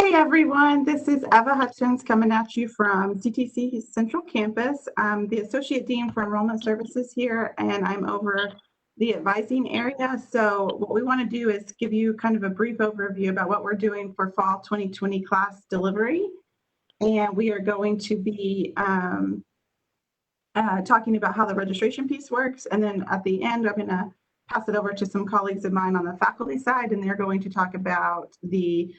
Hey everyone, this is Eva Hutchins coming at you from CTC Central Campus. I'm the Associate Dean for Enrollment Services here, and I'm over the advising area. So what we want to do is give you kind of a brief overview about what we're doing for fall 2020 class delivery. And we are going to be talking about how the registration piece works. And then at the end, I'm going to pass it over to some colleagues of mine on the faculty side, and they're going to talk about the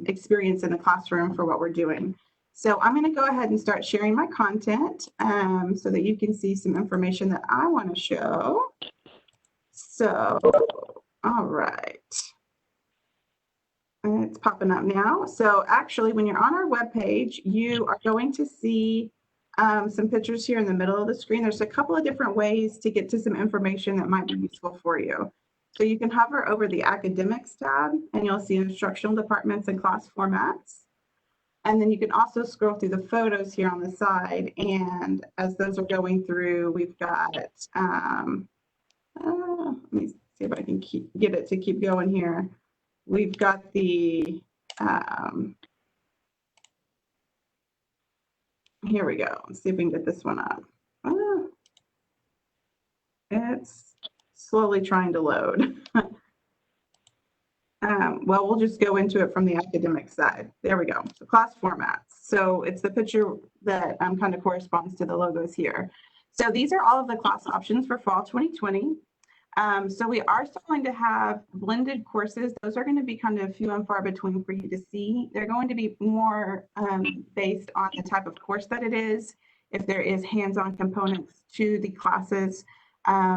experience in the classroom for what we're doing. So I'm going to go ahead and start sharing my content so that you can see some information that I want to show. So, all right. It's popping up now. So actually, when you're on our webpage, you are going to see some pictures here in the middle of the screen. There's a couple of different ways to get to some information that might be useful for you. So you can hover over the academics tab and you'll see instructional departments and class formats. And then you can also scroll through the photos here on the side. And as those are going through, we've got, let me see if I can get it to keep going here. We've got the, here we go. Let's see if we can get this one up. It's slowly trying to load. Well, we'll just go into it from the academic side. There we go. So class formats. So it's the picture that kind of corresponds to the logos here. So these are all of the class options for fall 2020. So we are still going to have blended courses. Those are going to be kind of few and far between for you to see. They're going to be more based on the type of course that it is. If there is hands-on components to the classes,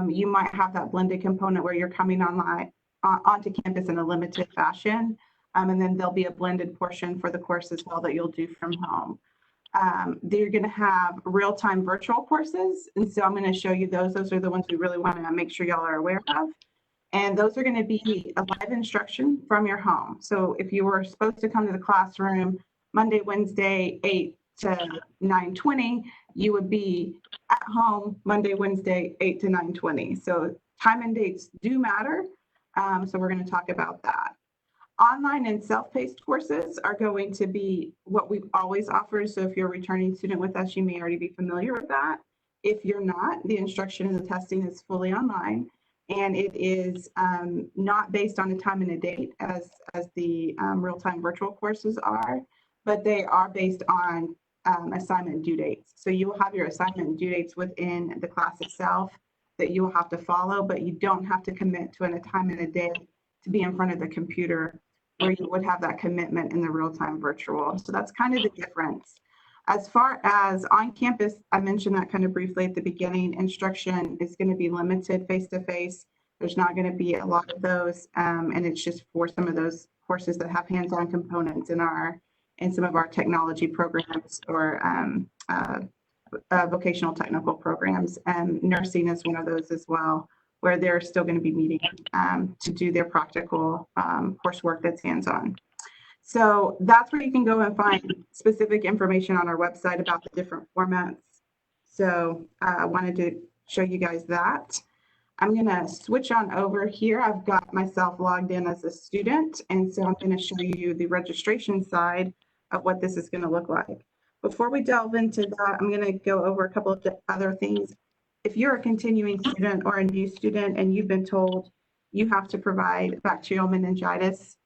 you might have that blended component where you're coming online onto campus in a limited fashion. And then there'll be a blended portion for the course as well that you'll do from home. They're going to have real-time virtual courses. And so I'm going to show you those. Those are the ones we really want to make sure y'all are aware of. And those are going to be a live instruction from your home. So if you were supposed to come to the classroom Monday, Wednesday, 8 to 9:20, you would be at home Monday, Wednesday, 8 to 9:20. So time and dates do matter. So we're going to talk about that. Online and self-paced courses are going to be what we've always offered. So if you're a returning student with us, you may already be familiar with that. If you're not, the instruction and the testing is fully online, and it is not based on a time and a date as the real-time virtual courses are, but they are based on assignment due dates. So you will have your assignment due dates within the class itself that you will have to follow, but you don't have to commit to a time and a day to be in front of the computer where you would have that commitment in the real-time virtual. So that's kind of the difference. As far as on campus, I mentioned that kind of briefly at the beginning. Instruction is going to be limited face-to-face. There's not going to be a lot of those, and it's just for some of those courses that have hands-on components in some of our technology programs or vocational technical programs, and nursing is one of those as well, where they're still going to be meeting to do their practical coursework that's hands-on. So that's where you can go and find specific information on our website about the different formats. So I wanted to show you guys that. I'm going to switch on over here. I've got myself logged in as a student, and so I'm going to show you the registration side of what this is going to look like. Before we delve into that, I'm going to go over a couple of other things. If you're a continuing student or a new student and you've been told you have to provide bacterial meningitis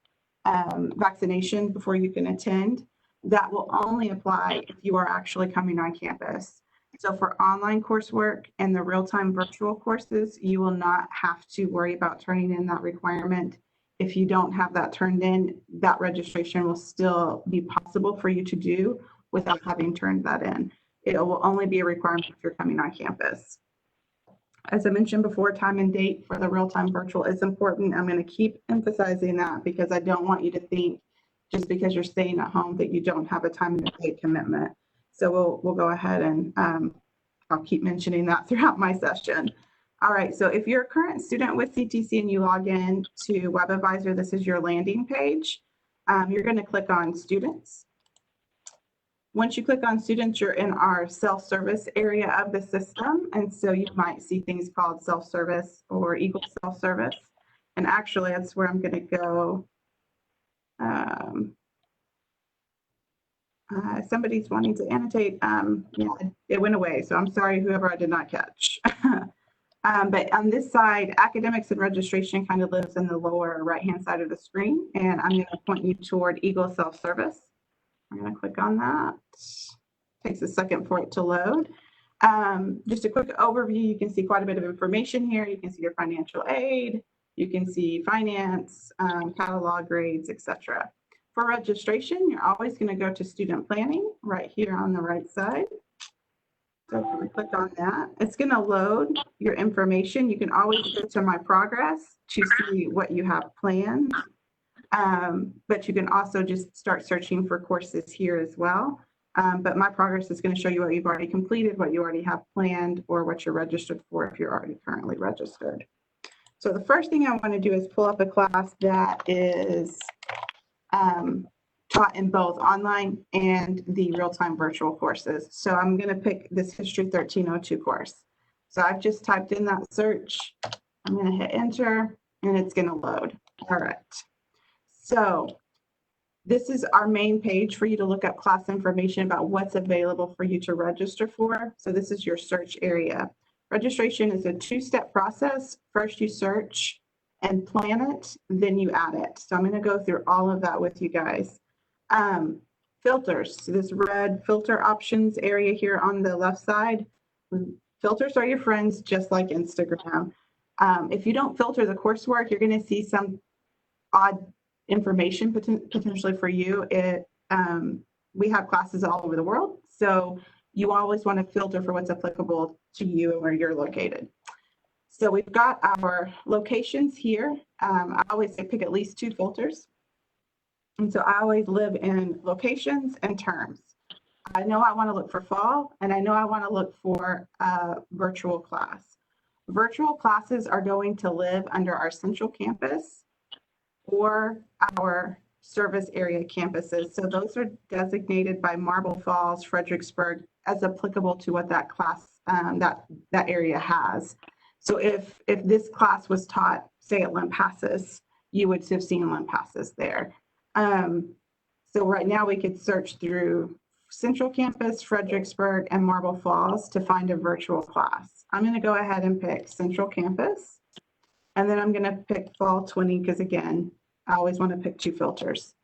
vaccination before you can attend, that will only apply if you are actually coming on campus. So for online coursework and the real-time virtual courses, you will not have to worry about turning in that requirement. If you don't have that turned in, that registration will still be possible for you to do without having turned that in. It will only be a requirement if you're coming on campus. As I mentioned before, time and date for the real-time virtual is important. I'm going to keep emphasizing that because I don't want you to think just because you're staying at home that you don't have a time and date commitment. So we'll go ahead and I'll keep mentioning that throughout my session. All right, so if you're a current student with CTC and you log in to WebAdvisor, this is your landing page. You're going to click on Students. Once you click on Students, you're in our self-service area of the system. And so you might see things called self-service or Eagle self-service. And actually, that's where I'm going to go Somebody's wanting to annotate. Yeah, it went away, so I'm sorry, whoever I did not catch. But on this side, academics and registration kind of lives in the lower right-hand side of the screen, and I'm going to point you toward Eagle Self-Service. I'm going to click on that. Takes a second for it to load. Just a quick overview, you can see quite a bit of information here. You can see your financial aid, you can see finance, catalog grades, etc. For registration, you're always going to go to student planning right here on the right side. So if you click on that, it's going to load your information. You can always go to My Progress to see what you have planned. But you can also just start searching for courses here as well. But My Progress is going to show you what you've already completed, what you already have planned, or what you're registered for if you're already currently registered. So the first thing I want to do is pull up a class that is taught in both online and the real-time virtual courses. So I'm going to pick this History 1302 course. So I've just typed in that search. I'm going to hit enter, and it's going to load. All right. So this is our main page for you to look up class information about what's available for you to register for. So this is your search area. Registration is a two-step process. First you search and plan it, then you add it. So I'm going to go through all of that with you guys. Filters, so this red filter options area here on the left side. Filters are your friends, just like Instagram. If you don't filter the coursework, you're going to see some odd information potentially for you. We have classes all over the world, so you always want to filter for what's applicable to you and where you're located. So we've got our locations here. I always say pick at least 2 filters. And so I always live in locations and terms. I know I want to look for fall, and I know I want to look for a virtual class. Virtual classes are going to live under our central campus or our service area campuses. So those are designated by Marble Falls, Fredericksburg, as applicable to what that class, that area has. So if this class was taught, say at Lampasas, you would have seen Lampasas there. So right now we could search through Central Campus, Fredericksburg, and Marble Falls to find a virtual class. I'm going to go ahead and pick Central Campus, and then I'm going to pick Fall 20 because, again, I always want to pick 2 filters.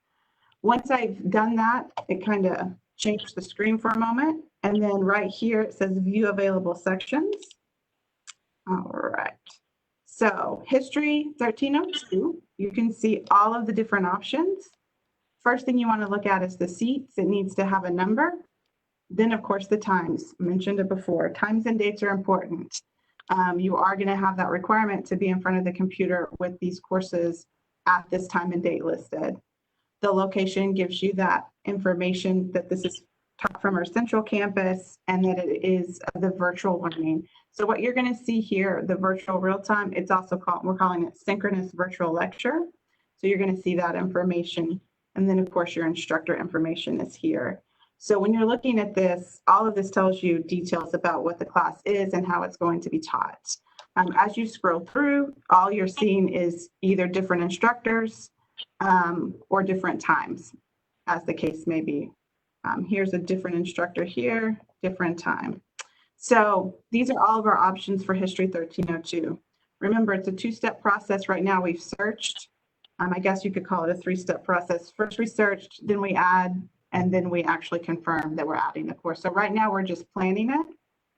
Once I've done that, it kind of changed the screen for a moment, and then right here it says View Available Sections. All right. So History 1302, you can see all of the different options. First thing you want to look at is the seats. It needs to have a number. Then, of course, the times. I mentioned it before. Times and dates are important. You are going to have that requirement to be in front of the computer with these courses at this time and date listed. The location gives you that information that this is taught from our central campus and that it is the virtual learning. So what you're going to see here, the virtual real-time, it's also called, we're calling it synchronous virtual lecture. So you're going to see that information. And then, of course, your instructor information is here. So when you're looking at this, all of this tells you details about what the class is and how it's going to be taught. As you scroll through, all you're seeing is either different instructors or different times, as the case may be. Here's a different instructor here, different time. So these are all of our options for History 1302. Remember, it's a 2-step process. Right now we've searched. I guess you could call it a 3-step process. First we searched, then we add, and then we actually confirm that we're adding the course. So right now we're just planning it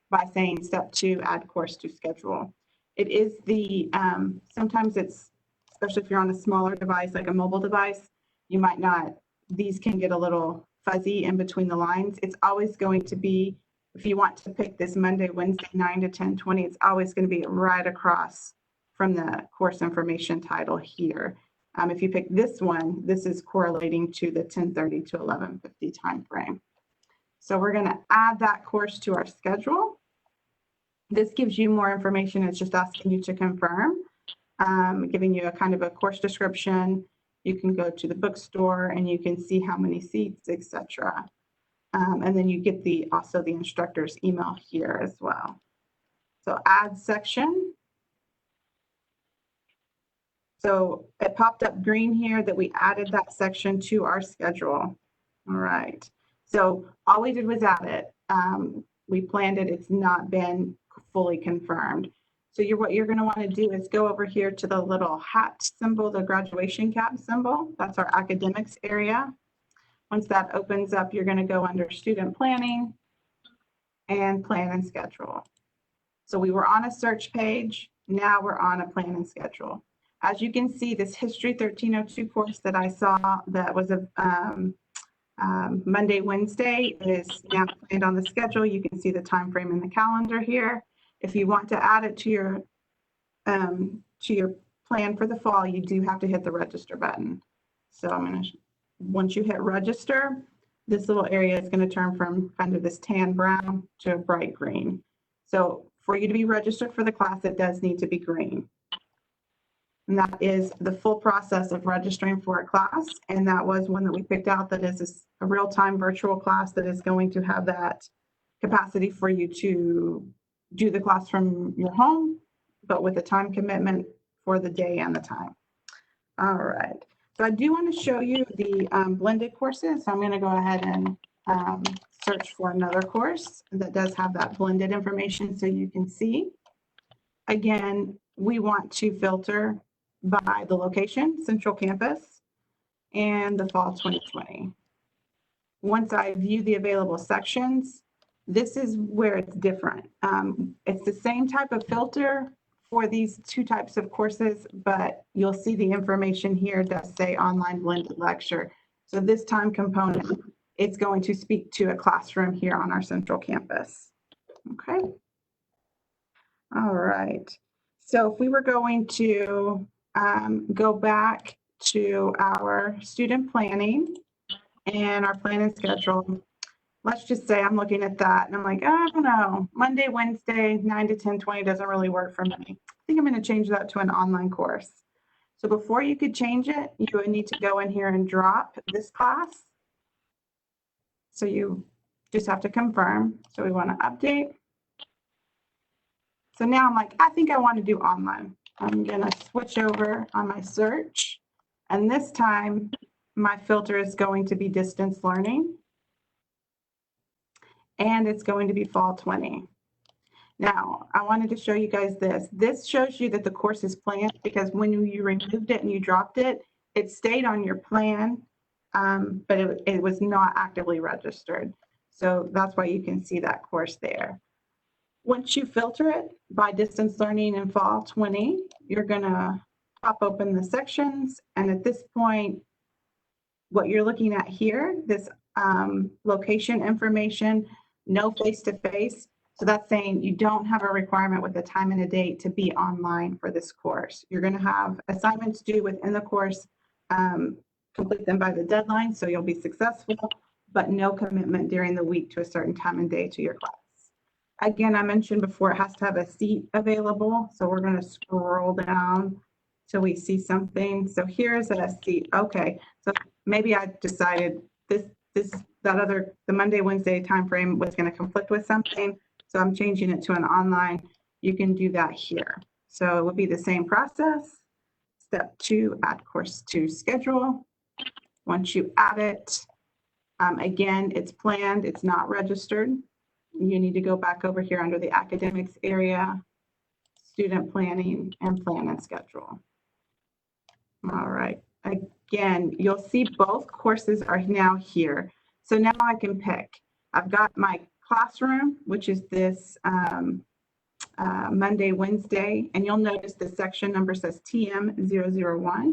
by saying step 2, add course to schedule. It is the, sometimes it's, especially if you're on a smaller device like a mobile device, you might not, these can get a little fuzzy in between the lines. It's always going to be, if you want to pick this Monday, Wednesday, 9 to 10:20, it's always going to be right across from the course information title here. If you pick this one, this is correlating to the 10:30 to 11:50 time frame. So we're going to add that course to our schedule. This gives you more information. It's just asking you to confirm, giving you a kind of a course description. You can go to the bookstore and you can see how many seats, etc. And then you get also the instructor's email here as well. So add section. So it popped up green here that we added that section to our schedule. All right. So all we did was add it. We planned it. It's not been fully confirmed. So what you're going to want to do is go over here to the little hat symbol, the graduation cap symbol. That's our academics area. Once that opens up, you're going to go under student planning and plan and schedule. So we were on a search page. Now we're on a plan and schedule. As you can see, this History 1302 course that I saw that was a Monday, Wednesday is now planned on the schedule. You can see the time frame in the calendar here. If you want to add it to your plan for the fall, you do have to hit the register button. So once you hit register, this little area is going to turn from kind of this tan brown to a bright green. So for you to be registered for the class, it does need to be green. And that is the full process of registering for a class. And that was one that we picked out that is a real-time virtual class that is going to have that capacity for you to do the class from your home, but with a time commitment for the day and the time. All right. So I do want to show you the blended courses. So I'm going to go ahead and search for another course that does have that blended information so you can see. Again, we want to filter by the location, Central Campus, and the fall 2020. Once I view the available sections, this is where it's different. It's the same type of filter for these two types of courses, but you'll see the information here does say online blended lecture. So this time component, it's going to speak to a classroom here on our Central Campus. Okay. All right. So if we were going to go back to our student planning and our plan and schedule, let's just say I'm looking at that and I'm like, I don't know, Monday, Wednesday, 9 to 10:20 doesn't really work for me. I think I'm going to change that to an online course. So before you could change it, you would need to go in here and drop this class. So you just have to confirm. So we want to update. So now I'm like, I think I want to do online. I'm going to switch over on my search. And this time, my filter is going to be distance learning. And it's going to be fall 20. Now, I wanted to show you guys this. This shows you that the course is planned because when you removed it and you dropped it, it stayed on your plan, but it was not actively registered. So that's why you can see that course there. Once you filter it by distance learning in fall 20, you're going to pop open the sections. And at this point, what you're looking at here, this location information, no face-to-face. So that's saying you don't have a requirement with a time and a date to be online for this course. You're going to have assignments due within the course, complete them by the deadline, so you'll be successful, but no commitment during the week to a certain time and day to your class. Again, I mentioned before, it has to have a seat available. So we're going to scroll down till we see something. So here's a seat. Okay, so maybe I decided the Monday, Wednesday time frame was going to conflict with something. So I'm changing it to an online. You can do that here. So it will be the same process. Step 2, add course to schedule. Once you add it, again, it's planned, it's not registered. You need to go back over here under the academics area, student planning, and plan and schedule. All right. Again, you'll see both courses are now here. So now I can pick. I've got my classroom, which is this Monday, Wednesday, and you'll notice the section number says TM001.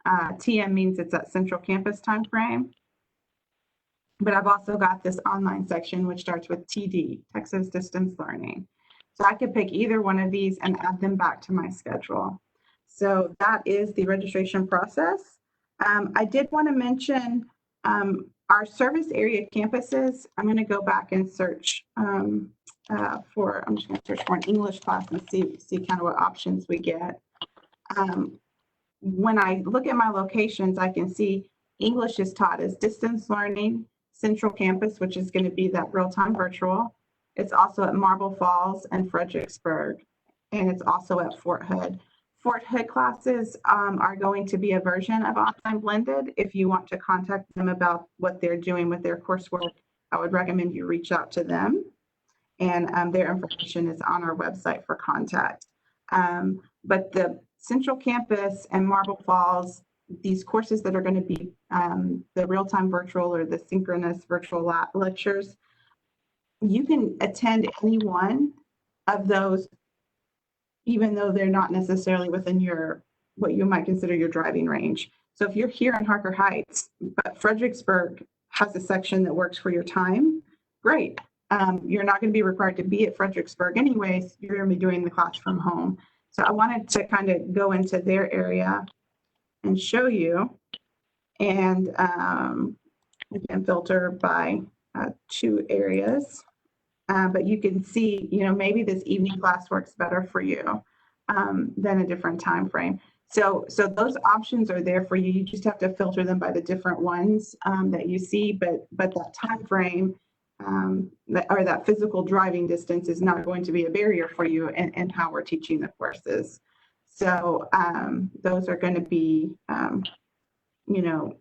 TM means it's at Central Campus time frame. But I've also got this online section, which starts with TD, Texas Distance Learning. So I could pick either one of these and add them back to my schedule. So that is the registration process. I did want to mention our service area campuses. I'm going to go back and search I'm just going to search for an English class and see kind of what options we get. When I look at my locations, I can see English is taught as distance learning, Central Campus, which is going to be that real-time virtual. It's also at Marble Falls and Fredericksburg, and it's also at Fort Hood. Fort Hood classes are going to be a version of Online Blended. If you want to contact them about what they're doing with their coursework, I would recommend you reach out to them. And their information is on our website for contact. But the Central Campus and Marble Falls, these courses that are going to be the real-time virtual or the synchronous virtual lectures, you can attend any one of those, even though they're not necessarily within your, what you might consider your driving range. So if you're here in Harker Heights, but Fredericksburg has a section that works for your time, great. You're not going to be required to be at Fredericksburg anyways. You're going to be doing the class from home. So I wanted to kind of go into their area and show you, and we can filter by 2 areas. But you can see, you know, maybe this evening class works better for you than a different time frame. So those options are there for you. You just have to filter them by the different ones that you see. But that time frame or that physical driving distance is not going to be a barrier for you in how we're teaching the courses. So those are going to be, you know,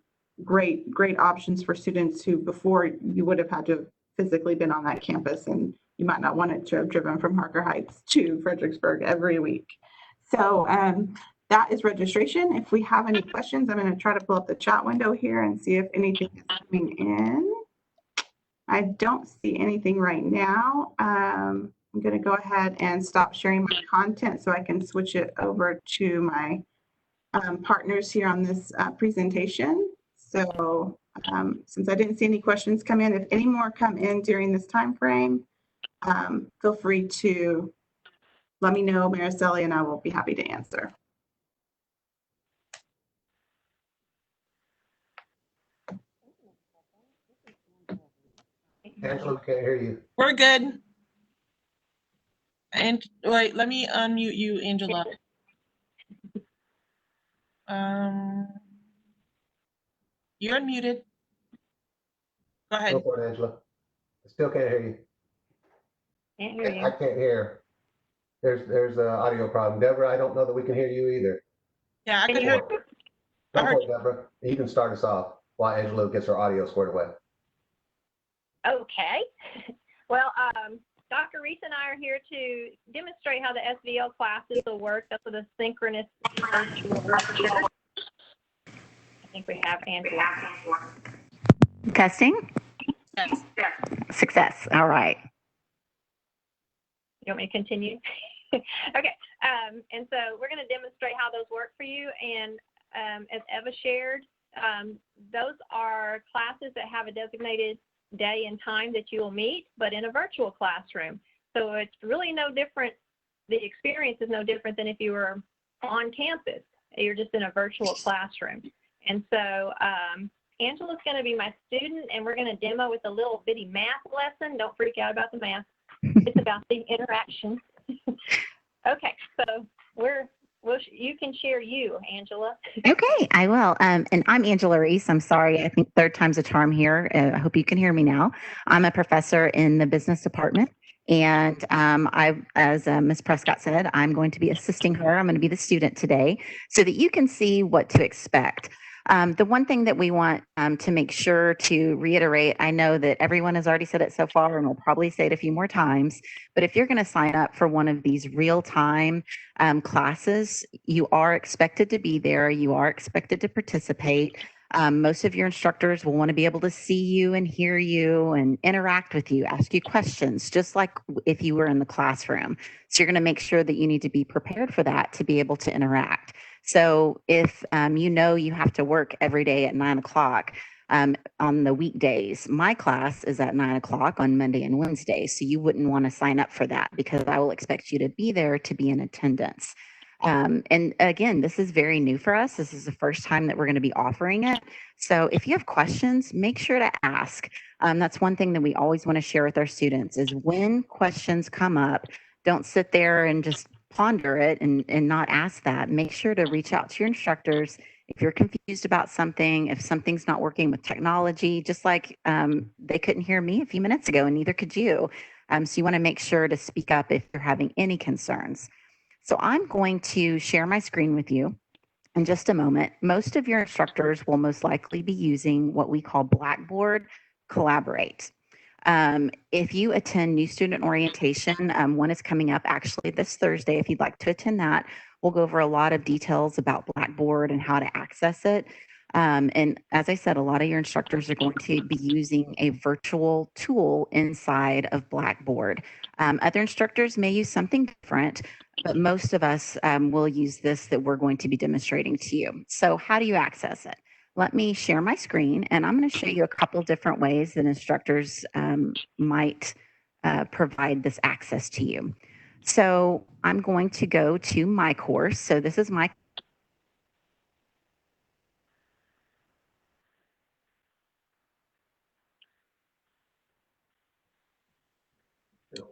great options for students who before you would have had to have physically been on that campus, and you might not want it to have driven from Harker Heights to Fredericksburg every week. So that is registration. If we have any questions, I'm going to try to pull up the chat window here and see if anything is coming in. I don't see anything right now. I'm going to go ahead and stop sharing my content so I can switch it over to my partners here on this presentation. So since I didn't see any questions come in, if any more come in during this time frame, feel free to let me know, Mariceli, and I will be happy to answer. Angela, we can't hear you. We're good. And wait, let me unmute you, Angela. You're unmuted. Go ahead. Go for it, Angela. I still can't hear you. Can't hear you. I can't hear. There's an audio problem. Deborah, I don't know that we can hear you either. Yeah, I can hear. Go for it, Deborah. You can start us off while Angela gets her audio squared away. Okay. Well, Dr. Reese and I are here to demonstrate how the SVL classes will work. That's with a synchronous virtual lecture. I think we have Angela. Testing? Yes. Success. All right. You want me to continue? Okay. And so we're going to demonstrate how those work for you. And as Eva shared, those are classes that have a designated day and time that you will meet, but in a virtual classroom. So it's really no different. The experience is no different than if you were on campus. You're just in a virtual classroom. And so Angela's going to be my student, and we're going to demo with a little bitty math lesson. Don't freak out about the math. It's about the interaction. Okay, so you can share you, Angela. Okay, I will. And I'm Angela Reese. I'm sorry. I think 3rd time's a charm here. I hope you can hear me now. I'm a professor in the business department. And as Ms. Prescott said, I'm going to be assisting her. I'm going to be the student today so that you can see what to expect. The one thing that we want to make sure to reiterate, I know that everyone has already said it so far and will probably say it a few more times, but if you're going to sign up for one of these real-time classes, you are expected to be there. You are expected to participate. Most of your instructors will want to be able to see you and hear you and interact with you, ask you questions, just like if you were in the classroom. So you're going to make sure that you need to be prepared for that to be able to interact. So if you know you have to work every day at 9 o'clock on the weekdays, my class is at 9 o'clock on Monday and Wednesday. So you wouldn't want to sign up for that because I will expect you to be there to be in attendance. And again, this is very new for us. This is the first time that we're going to be offering it. So if you have questions, make sure to ask. That's one thing that we always want to share with our students is when questions come up, don't sit there and just ponder it and not ask that. Make sure to reach out to your instructors. If you're confused about something, if something's not working with technology, just like they couldn't hear me a few minutes ago and neither could you. So you want to make sure to speak up if you're having any concerns. So I'm going to share my screen with you in just a moment. Most of your instructors will most likely be using what we call Blackboard Collaborate. If you attend new student orientation, one is coming up actually this Thursday. If you'd like to attend that, we'll go over a lot of details about Blackboard and how to access it. And as I said, a lot of your instructors are going to be using a virtual tool inside of Blackboard. Other instructors may use something different, but most of us will use this that we're going to be demonstrating to you. So how do you access it? Let me share my screen, and I'm going to show you a couple different ways that instructors might provide this access to you. So I'm going to go to my course. So this is my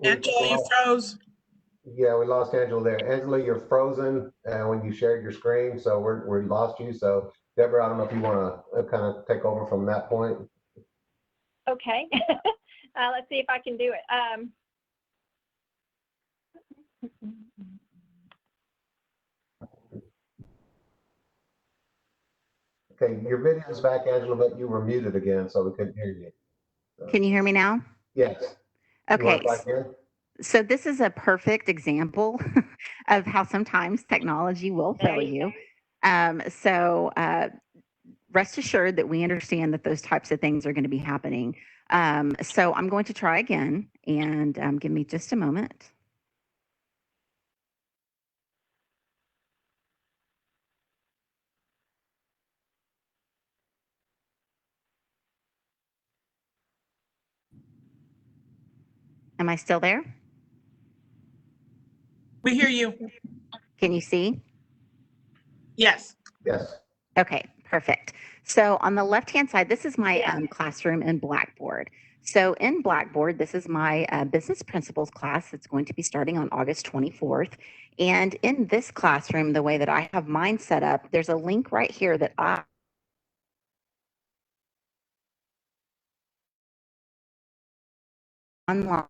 Angela, you froze. Yeah, we lost Angela there. Angela, you're frozen when you shared your screen, so we lost you. So Deborah, I don't know if you want to kind of take over from that point. Okay. Let's see if I can do it. Okay, your video's back, Angela, but you were muted again, so we couldn't hear you. So, Can you hear me now? yes. You Okay. want to try again? So this is a perfect example of how sometimes technology will fail you. So rest assured that we understand that those types of things are going to be happening. So I'm going to try again, and give me just a moment. Am I still there? We hear you. Can you see? Yes. Yes. Okay, perfect. So on the left-hand side, this is my classroom in Blackboard. So in Blackboard, this is my business principles class that's going to be starting on August 24th. And in this classroom, the way that I have mine set up, there's a link right here that I online.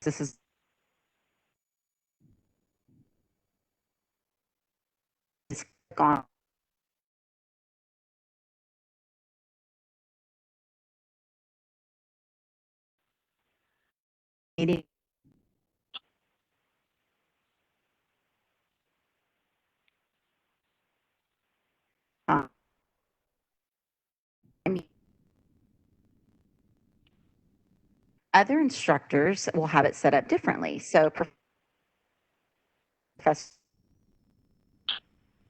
This is gone. Meeting. Other instructors will have it set up differently. So Professor,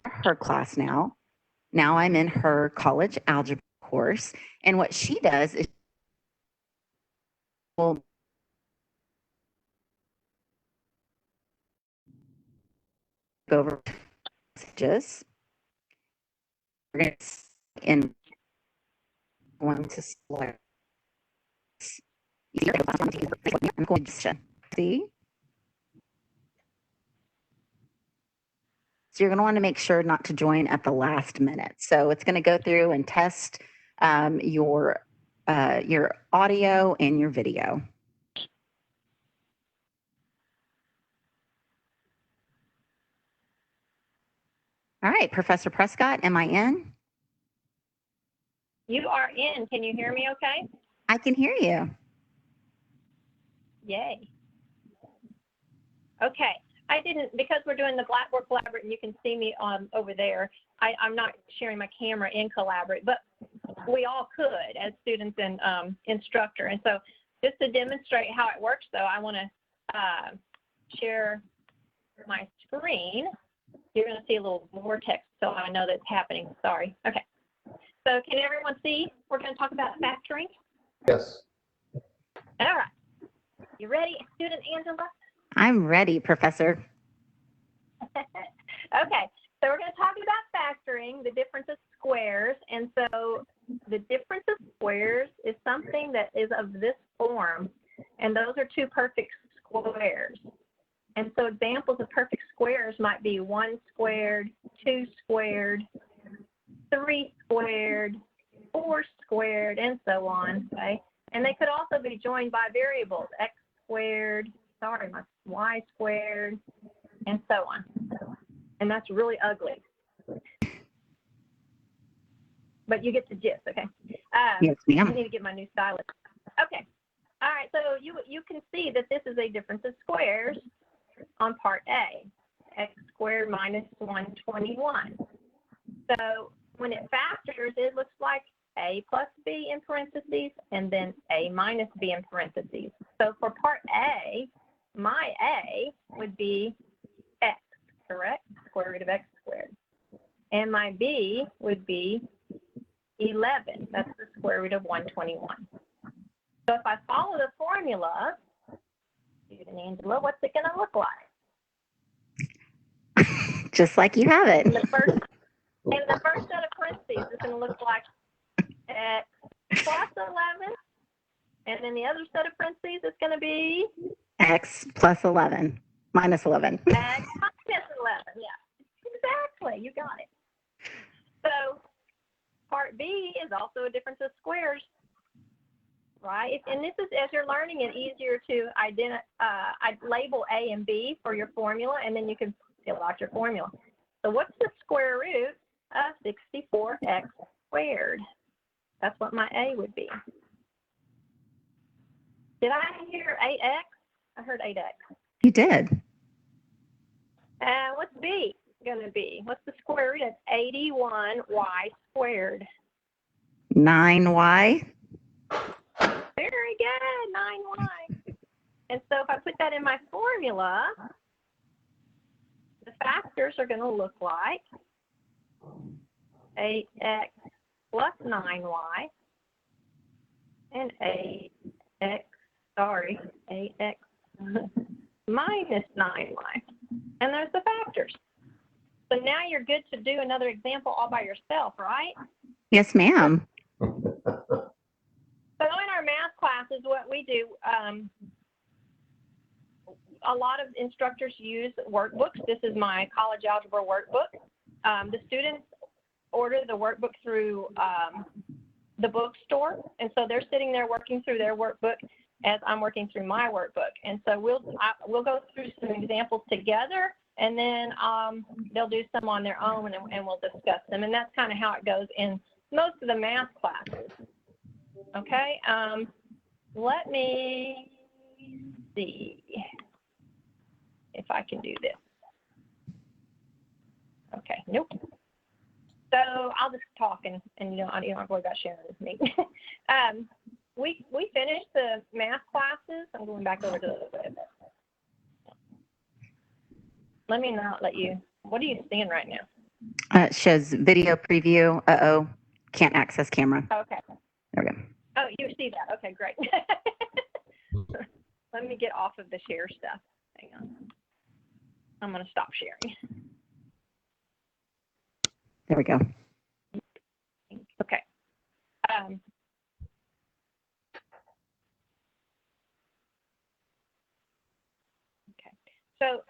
her class now I'm in her college algebra course, and what she does is will go over messages. We're going to going to select. I'm going to see. So you're going to want to make sure not to join at the last minute. So it's going to go through and test your audio and your video. All right, Professor Prescott, am I in? You are in. Can you hear me okay? I can hear you. Yay. Okay. I didn't, because we're doing the Blackboard Collaborate and you can see me over there, I'm not sharing my camera in Collaborate, but we all could as students and instructor. And so just to demonstrate how it works though, I want to share my screen. You're going to see a little vortex, so I know that's happening. Sorry. Okay. So can everyone see? We're going to talk about factoring. Yes. All right. You ready, student Angela? I'm ready, Professor. Okay, so we're going to talk about factoring, the difference of squares. And so the difference of squares is something that is of this form, and those are two perfect squares. And so examples of perfect squares might be 1 squared, 2 squared, 3 squared, 4 squared, and so on, okay? And they could also be joined by variables, x squared, y squared, and so on. And that's really ugly. But you get the gist, okay? Yes, I ma'am. need to get my new stylus. Okay. All right, so you can see that this is a difference of squares on part A, x squared minus 121. So when it factors, it looks like a plus b in parentheses and then a minus b in parentheses. So for part A, my a would be x, correct? Square root of x squared. And my b would be 11. That's the square root of 121. So if I follow the formula, student Angela, what's it going to look like? Just like you have In it. the first set of parentheses, it's going to look like x plus 11. And then the other set of parentheses is going to be X plus 11, minus 11. x minus 11. Yeah, exactly. You got it. So part B is also a difference of squares, right? And this is, as you're learning it, easier to label A and B for your formula, and then you can fill out your formula. So what's the square root of 64x squared? That's what my A would be. Did I hear 8x? I heard 8x. You did. What's B going to be? What's the square root of 81y squared? 9y. Very good, 9y. And so if I put that in my formula, the factors are going to look like 8x plus 9y and 8x minus 9y. And there's the factors. So now you're good to do another example all by yourself, right? Yes, ma'am. So in our math classes, what we do, a lot of instructors use workbooks. This is my college algebra workbook. The students order the workbook through the bookstore, and so they're sitting there working through their workbook as I'm working through my workbook. And so we'll go through some examples together, and then they'll do some on their own, and we'll discuss them. And that's kind of how it goes in most of the math classes. Okay, let me see if I can do this. Okay, nope. So I'll just talk and you don't have to worry about sharing with me. We finished the math classes. I'm going back over to the web. Let me not let you. What are you seeing right now? It shows video preview. Uh-oh, can't access camera. Okay. There we go. Oh, you see that? Okay, great. Let me get off of the share stuff. Hang on. I'm going to stop sharing. There we go. Okay. Okay. So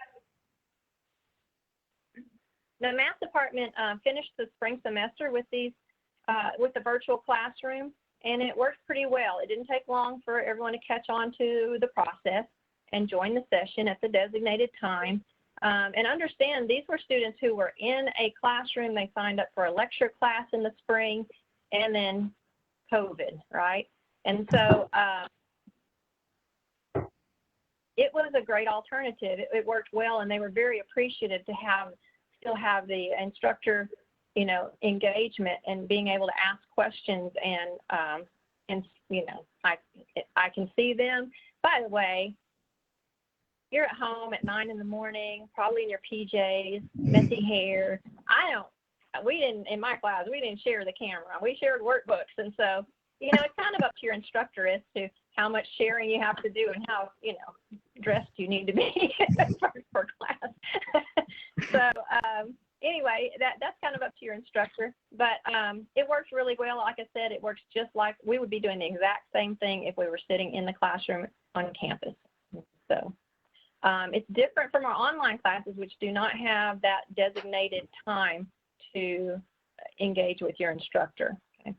the math department finished the spring semester with these with the virtual classroom, and it worked pretty well. It didn't take long for everyone to catch on to the process and join the session at the designated time. And understand, these were students who were in a classroom. They signed up for a lecture class in the spring, and then COVID, right? And so it was a great alternative. It worked well, and they were very appreciative to still have the instructor, engagement and being able to ask questions and I can see them. By the way, you're at home at 9 in the morning, probably in your PJs, messy hair. In my class, we didn't share the camera. We shared workbooks. And so, it's kind of up to your instructor as to how much sharing you have to do and how, dressed you need to be for class. So anyway, that's kind of up to your instructor. But it works really well. Like I said, it works just like we would be doing the exact same thing if we were sitting in the classroom on campus. So it's different from our online classes, which do not have that designated time to engage with your instructor. Okay.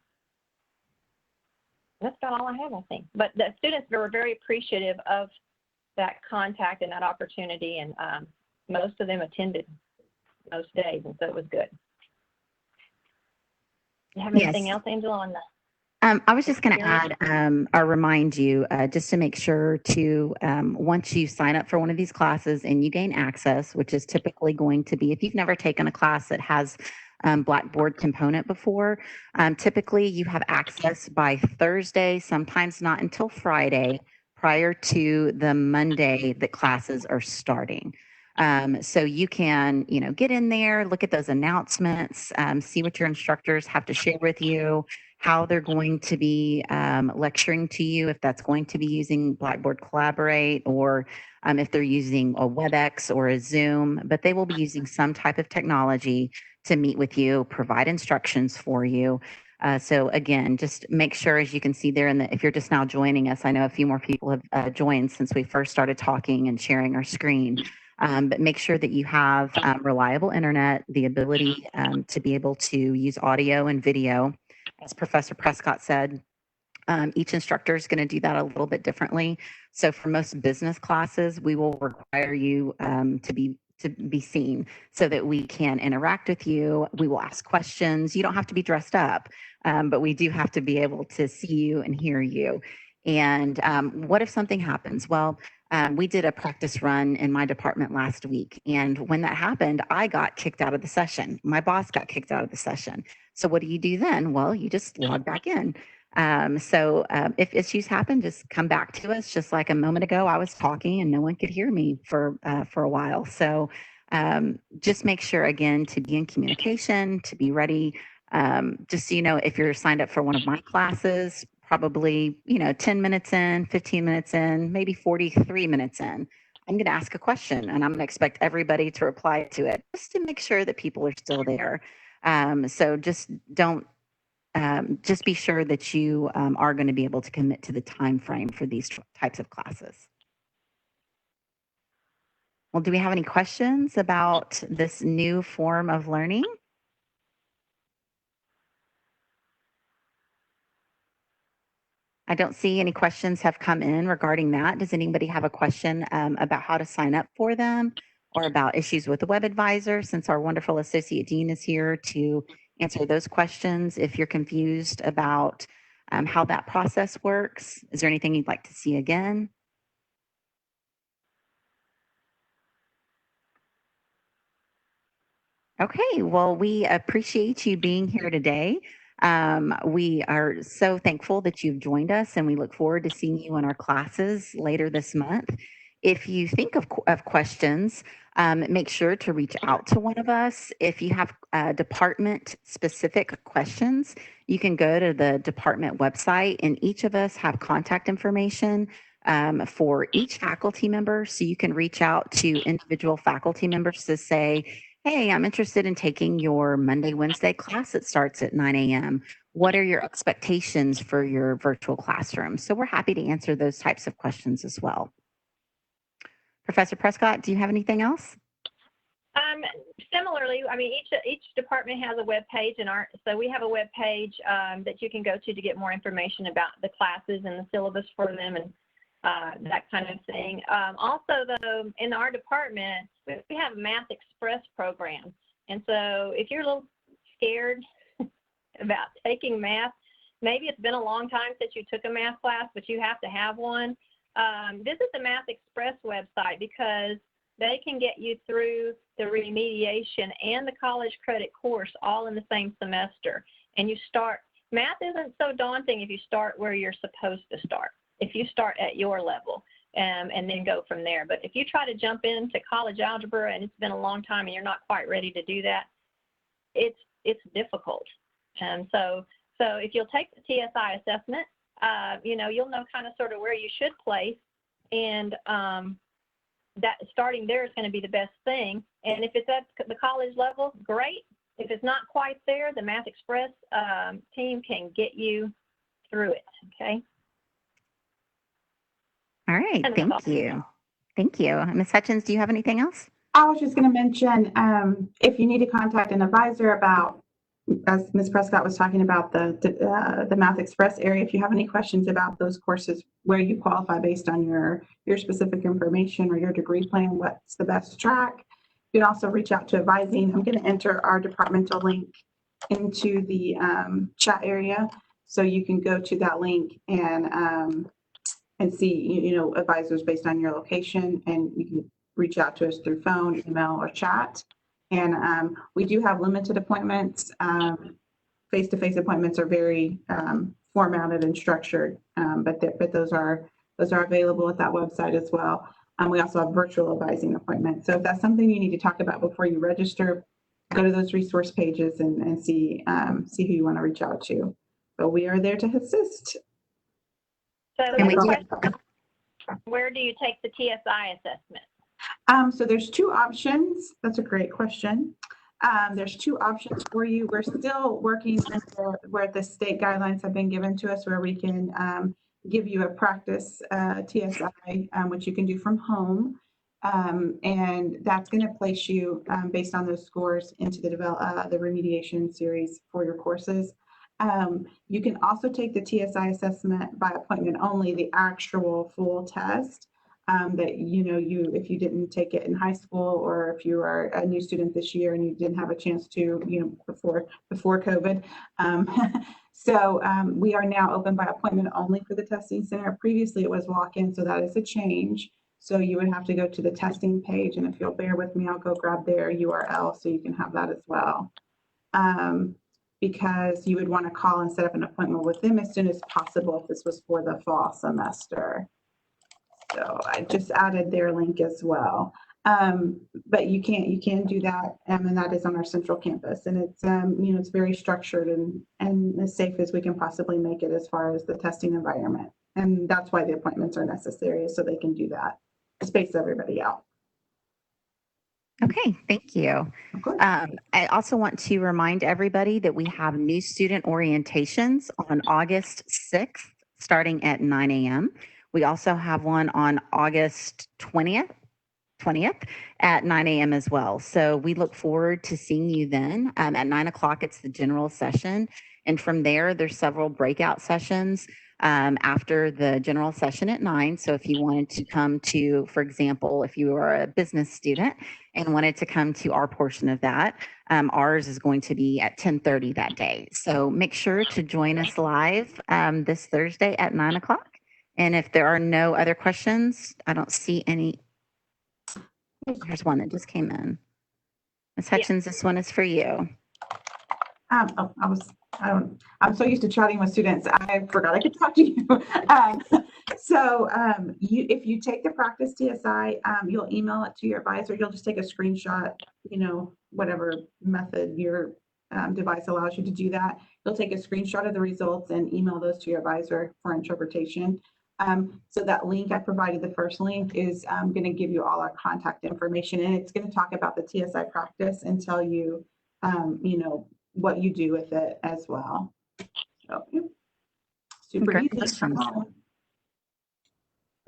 That's about all I have, I think. But the students were very appreciative of that contact and that opportunity, and most of them attended most days, and so it was good. You have anything Yes. else, Angela, on the? I was just going to add or remind you just to make sure to, once you sign up for one of these classes and you gain access, which is typically going to be, if you've never taken a class that has Blackboard component before, typically you have access by Thursday, sometimes not until Friday, prior to the Monday that classes are starting. So you can, get in there, look at those announcements, see what your instructors have to share with you, how they're going to be lecturing to you, if that's going to be using Blackboard Collaborate, or if they're using a WebEx or a Zoom, but they will be using some type of technology to meet with you, provide instructions for you. So again, just make sure, as you can see there, if you're just now joining us, I know a few more people have joined since we first started talking and sharing our screen. But make sure that you have reliable internet, the ability to be able to use audio and video. As Professor Prescott said, each instructor is going to do that a little bit differently. So for most business classes, we will require you to be seen so that we can interact with you. We will ask questions. You don't have to be dressed up, but we do have to be able to see you and hear you. And what if something happens? Well, we did a practice run in my department last week. And when that happened, I got kicked out of the session. My boss got kicked out of the session. So what do you do then? Well, you just log back in. So if issues happen, just come back to us. Just like a moment ago, I was talking and no one could hear me for a while. So just make sure, again, to be in communication, to be ready. Just so you know, if you're signed up for one of my classes, probably, 10 minutes in, 15 minutes in, maybe 43 minutes in, I'm going to ask a question and I'm going to expect everybody to reply to it just to make sure that people are still there. So just be sure that you are going to be able to commit to the time frame for these types of classes. Well, do we have any questions about this new form of learning? I don't see any questions have come in regarding that. Does anybody have a question about how to sign up for them, or about issues with the web advisor, since our wonderful Associate Dean is here to answer those questions? If you're confused about how that process works, is there anything you'd like to see again? Okay, well, we appreciate you being here today. We are so thankful that you've joined us, and we look forward to seeing you in our classes later this month. If you think of questions, make sure to reach out to one of us. If you have department-specific questions, you can go to the department website, and each of us have contact information for each faculty member, so you can reach out to individual faculty members to say, hey, I'm interested in taking your Monday, Wednesday class that starts at 9 a.m. What are your expectations for your virtual classroom? So we're happy to answer those types of questions as well. Professor Prescott, do you have anything else? Similarly, I mean, each department has a web page, so we have a web page that you can go to get more information about the classes and the syllabus for them, and that kind of thing. Also, though, in our department, we have a Math Express program. And so if you're a little scared about taking math, maybe it's been a long time since you took a math class, but you have to have one. Visit the Math Express website, because they can get you through the remediation and the college credit course all in the same semester. And math isn't so daunting if you start where you're supposed to start. If you start at your level and then go from there. But if you try to jump into college algebra and it's been a long time and you're not quite ready to do that, it's difficult. So if you'll take the TSI assessment, you'll know kind of sort of where you should place, and that starting there is going to be the best thing. And if it's at the college level, great. If it's not quite there, the Math Express team can get you through it, okay? All right, thank you. Thank you. Ms. Hutchins, do you have anything else? I was just going to mention, if you need to contact an advisor about as Ms. Prescott was talking about the Math Express area, if you have any questions about those courses where you qualify based on your specific information or your degree plan, what's the best track, you can also reach out to advising. I'm going to enter our departmental link into the chat area, so you can go to that link and see, advisors based on your location, and you can reach out to us through phone, email, or chat. And we do have limited appointments. Face-to-face appointments are very formatted and structured, but those are available at that website as well. We also have virtual advising appointments. So if that's something you need to talk about before you register, go to those resource pages and see who you want to reach out to. But we are there to assist. So And we my do- question, where do you take the TSI assessment? So there's two options. That's a great question. There's two options for you. We're still working where the state guidelines have been given to us, where we can give you a practice TSI, which you can do from home. And that's going to place you based on those scores into the remediation series for your courses. You can also take the TSI assessment by appointment only, the actual full test. That if you didn't take it in high school, or if you are a new student this year and you didn't have a chance to, before COVID. So we are now open by appointment only for the testing center. Previously it was walk-in, so that is a change. So you would have to go to the testing page, and if you'll bear with me, I'll go grab their URL so you can have that as well. Because you would want to call and set up an appointment with them as soon as possible if this was for the fall semester. So I just added their link as well. But you can do that, and that is on our central campus, and it's it's very structured and as safe as we can possibly make it as far as the testing environment. And that's why the appointments are necessary, so they can do that, space everybody out. Okay, thank you. Of course. I also want to remind everybody that we have new student orientations on August 6th, starting at 9 a.m. We also have one on August 20th at 9 a.m. as well. So we look forward to seeing you then. At 9 o'clock, it's the general session. And from there, there's several breakout sessions after the general session at 9. So if you wanted to come to, for example, if you are a business student and wanted to come to our portion of that, ours is going to be at 10:30 that day. So make sure to join us live this Thursday at 9 o'clock. And if there are no other questions, I don't see any. There's one that just came in. Ms. Hutchins, this one is for you. I'm so used to chatting with students, I forgot I could talk to you. If you take the practice TSI, you'll email it to your advisor. You'll just take a screenshot, whatever method your device allows you to do that. You'll take a screenshot of the results and email those to your advisor for interpretation. So that link I provided, the first link, is going to give you all our contact information, and it's going to talk about the TSI practice and tell you, what you do with it as well. So, super easy.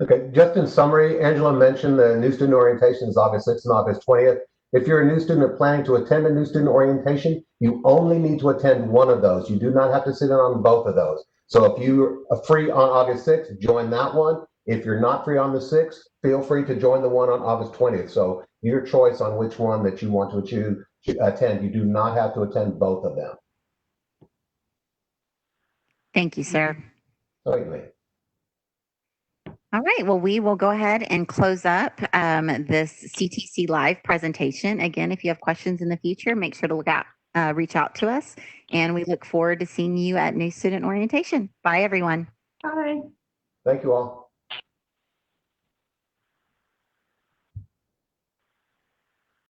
Okay, just in summary, Angela mentioned the new student orientation is August 6th and August 20th. If you're a new student planning to attend a new student orientation, you only need to attend one of those. You do not have to sit in on both of those. So if you are free on August 6th, join that one. If you're not free on the 6th, feel free to join the one on August 20th. So your choice on which one that you want to attend. You do not have to attend both of them. Thank you, sir. Certainly. All right, well, we will go ahead and close up this CTC live presentation. Again, if you have questions in the future, make sure to reach out to us, and we look forward to seeing you at new student orientation. Bye, everyone. Bye. Thank you all.